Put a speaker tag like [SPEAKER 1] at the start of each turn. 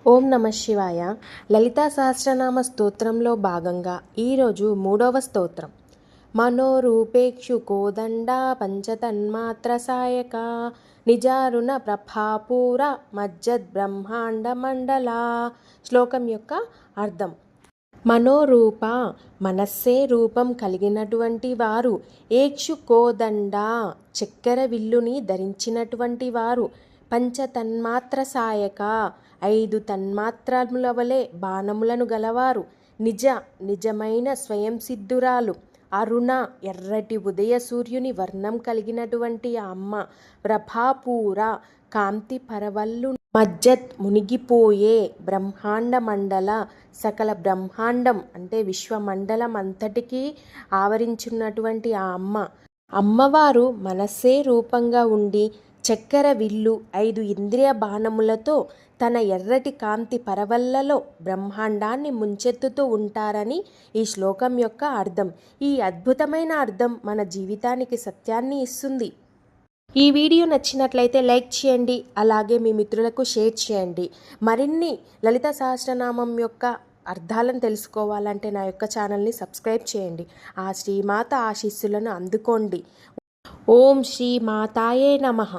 [SPEAKER 1] ఓం నమ శివాయ. లలితా సహస్రనామ స్తోత్రంలో భాగంగా ఈరోజు 3వ స్తోత్రం. మనోరూపేక్షు కోదండ పంచతన్మాత్ర సాయక నిజారుణ ప్రభాపూర మజ్జద్ బ్రహ్మాండ మండల. శ్లోకం యొక్క అర్థం: మనోరూప, మనస్సే రూపం కలిగినటువంటి వారు, ఏక్షు కోదండ, చక్కెర విల్లుని ధరించినటువంటి వారు, పంచతన్మాత్ర సాయక, 5 తన్మాత్రముల వలె బాణములను గలవారు, నిజమైన స్వయం సిద్ధురాలు, అరుణ, ఎర్రటి ఉదయ సూర్యుని వర్ణం కలిగినటువంటి ఆ అమ్మ, ప్రభాపూర, కాంతి పరవళ్ళు, మజ్జత్, మునిగిపోయే, బ్రహ్మాండ మండల, సకల బ్రహ్మాండం అంటే విశ్వమండలం అంతటికీ ఆవరించున్నటువంటి ఆ అమ్మవారు మనస్సే రూపంగా ఉండి చక్కెర విల్లు 5 ఇంద్రియ బాణములతో తన ఎర్రటి కాంతి పరవళ్లలో బ్రహ్మాండాన్ని ముంచెత్తుతూ ఉంటారని ఈ శ్లోకం యొక్క అర్థం. ఈ అద్భుతమైన అర్థం మన జీవితానికి సత్యాన్ని ఇస్తుంది. ఈ వీడియో నచ్చినట్లయితే లైక్ చేయండి, అలాగే మీ మిత్రులకు షేర్ చేయండి. మరిన్ని లలిత సహస్రనామం యొక్క అర్థాలను తెలుసుకోవాలంటే నా యొక్క ఛానల్ని సబ్స్క్రైబ్ చేయండి. ఆ శ్రీమాత ఆశీస్సులను అందుకోండి. ఓం శ్రీ మాతాయే నమః.